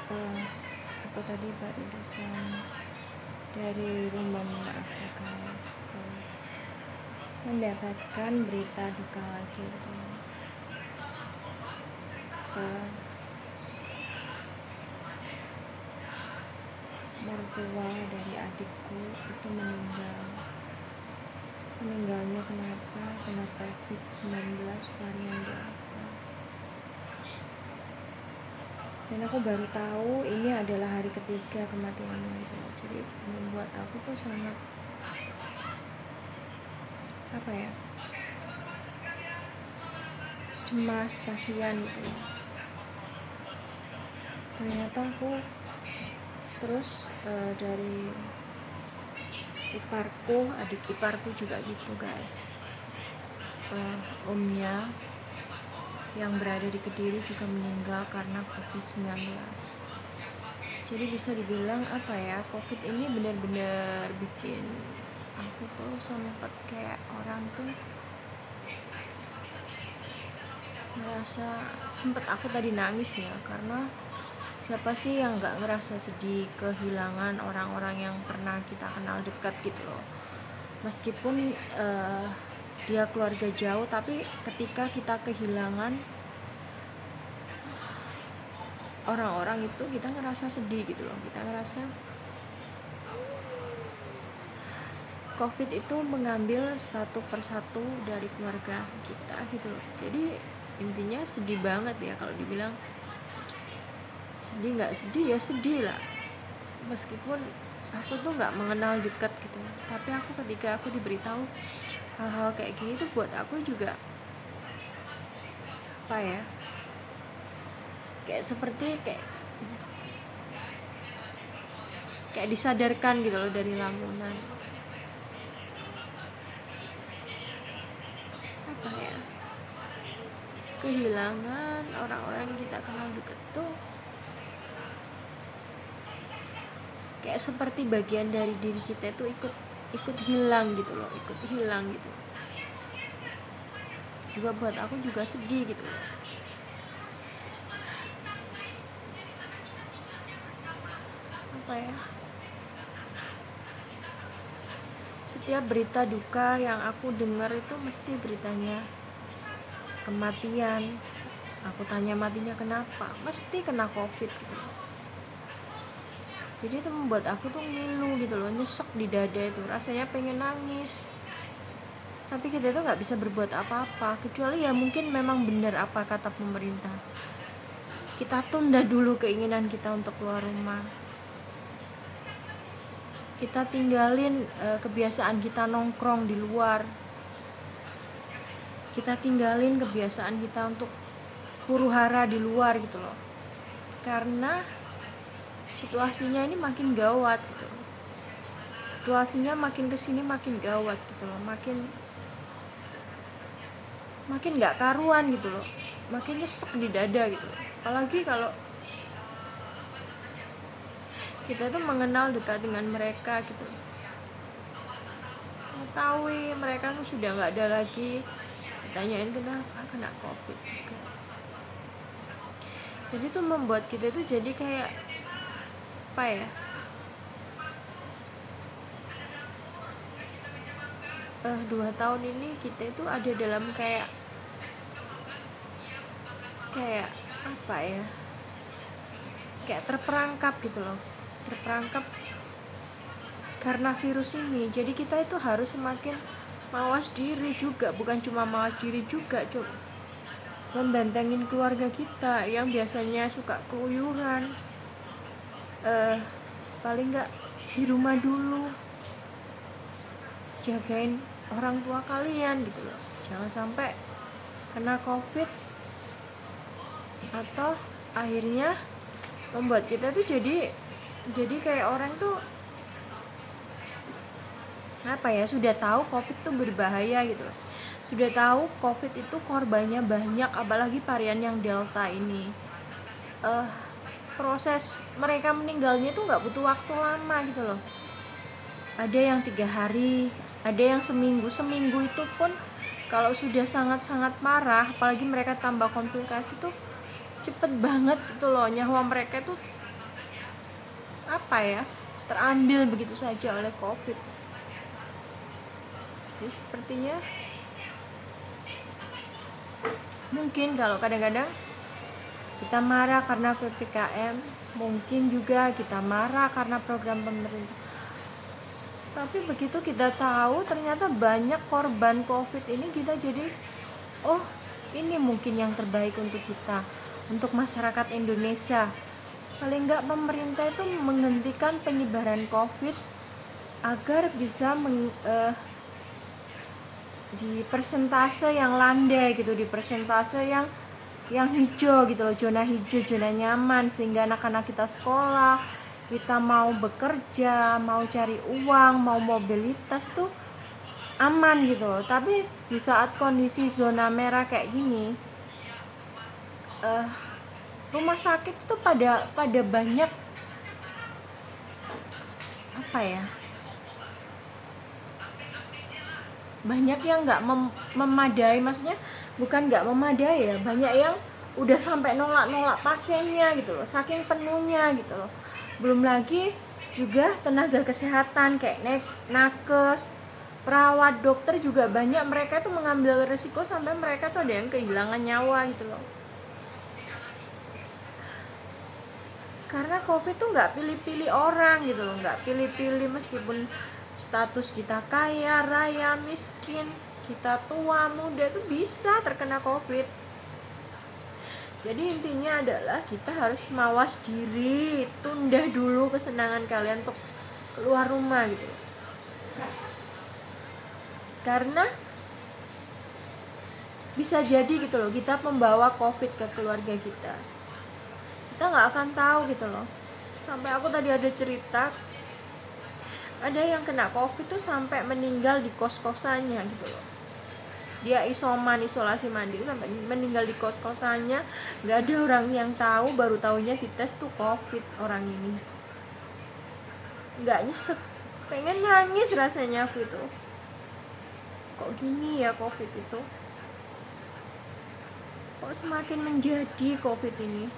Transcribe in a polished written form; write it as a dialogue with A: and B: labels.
A: Eh, aku tadi barusan dari rumah mama aku guys, mendapatkan berita duka lagi gitu. Eh, Mertua dari adikku itu meninggalnya kenapa? Kena COVID-19 varian Delta. Dan aku baru tahu ini adalah hari ketiga kematiannya gitu loh. Jadi membuat aku tuh sangat cemas, kasihan gitu loh. Ternyata aku terus dari iparku, adik iparku juga gitu guys. Omnya yang berada di Kediri juga meninggal karena COVID-19. Jadi bisa dibilang COVID ini benar-benar bikin aku tuh sempet kayak orang tuh ngerasa, sempet aku tadi nangis ya, karena siapa sih yang gak ngerasa sedih kehilangan orang-orang yang pernah kita kenal dekat gitu loh. Meskipun dia keluarga jauh, tapi ketika kita kehilangan orang-orang itu kita ngerasa sedih gitu loh. Kita ngerasa COVID itu mengambil satu persatu dari keluarga kita gitu loh. Jadi intinya sedih banget ya, kalau dibilang sedih nggak sedih ya sedih lah. Meskipun aku tuh nggak mengenal dekat gitu, tapi ketika aku diberitahu hal-hal kayak gini tuh buat aku juga kayak seperti kayak disadarkan gitu loh dari lamunan. Kehilangan orang-orang yang kita kenal dekat tuh kayak seperti bagian dari diri kita itu ikut hilang gitu loh, juga buat aku juga sedih gitu loh. Setiap berita duka yang aku dengar itu mesti beritanya kematian. Aku tanya matinya kenapa, mesti kena COVID gitu loh. Jadi itu membuat aku tuh ngilu gitu loh, nyesek di dada itu, rasanya pengen nangis. Tapi kita tuh nggak bisa berbuat apa-apa, kecuali ya mungkin memang benar apa kata pemerintah, kita tunda dulu keinginan kita untuk keluar rumah, kita tinggalin kebiasaan kita nongkrong di luar, kita tinggalin kebiasaan kita untuk huru-hara di luar gitu loh. Karena situasinya ini makin gawat gitu. Situasinya makin kesini makin gawat gitu loh, makin nggak karuan gitu loh, makin nyesek di dada gitu loh. Apalagi kalau kita tuh mengenal dekat dengan mereka gitu, mengetahui mereka tuh sudah nggak ada lagi, ditanyain kenapa, kena COVID juga. Jadi tuh membuat kita tuh jadi kayak 2 tahun ini kita itu ada dalam kayak kayak terperangkap gitu loh, karena virus ini. Jadi kita itu harus semakin mawas diri juga, bukan cuma mawas diri juga, membantengin keluarga kita yang biasanya suka keluyuran. Paling nggak di rumah dulu, jagain orang tua kalian gitu loh, jangan sampai kena COVID atau akhirnya membuat kita tuh jadi kayak orang tuh sudah tahu COVID tuh berbahaya gitu loh, sudah tahu COVID itu korbannya banyak, apalagi varian yang Delta ini. Proses mereka meninggalnya tuh nggak butuh waktu lama gitu loh, ada yang 3 hari, ada yang seminggu itu pun kalau sudah sangat-sangat parah, apalagi mereka tambah komplikasi tuh cepet banget gitu loh, nyawa mereka tuh terambil begitu saja oleh COVID. Jadi sepertinya mungkin kalau kadang-kadang kita marah karena PPKM, mungkin juga kita marah karena program pemerintah. Tapi begitu kita tahu ternyata banyak korban COVID ini, kita jadi oh ini mungkin yang terbaik untuk kita, untuk masyarakat Indonesia. Paling enggak pemerintah itu menghentikan penyebaran COVID agar bisa di persentase yang landai gitu, di persentase yang hijau gitu loh, zona hijau, zona nyaman, sehingga anak-anak kita sekolah, kita mau bekerja, mau cari uang, mau mobilitas tuh aman gitu loh. Tapi di saat kondisi zona merah kayak gini, rumah sakit itu pada banyak banyak yang nggak memadai, maksudnya bukan nggak memadai ya, banyak yang udah sampai nolak pasiennya gitu loh, saking penuhnya gitu loh. Belum lagi juga tenaga kesehatan kayak nakes, perawat, dokter juga banyak, mereka tuh mengambil risiko sampai mereka tuh ada yang kehilangan nyawa gitu loh. Karena COVID tuh nggak pilih-pilih orang gitu loh, nggak pilih-pilih, meskipun status kita kaya, raya, miskin, kita tua, muda, itu bisa terkena COVID. Jadi intinya adalah kita harus mawas diri, tunda dulu kesenangan kalian untuk keluar rumah gitu. Karena bisa jadi gitu loh, kita membawa COVID ke keluarga kita. Kita nggak akan tahu gitu loh. Sampai aku tadi ada cerita, ada yang kena COVID tuh sampai meninggal di kos-kosannya gitu loh. Dia isolasi mandiri sampai meninggal di kos-kosannya, nggak ada orang yang tahu, baru taunya dites tuh COVID orang ini. Nggak nyesek, pengen nangis rasanya aku itu. Kok gini ya COVID itu? Kok semakin menjadi COVID ini?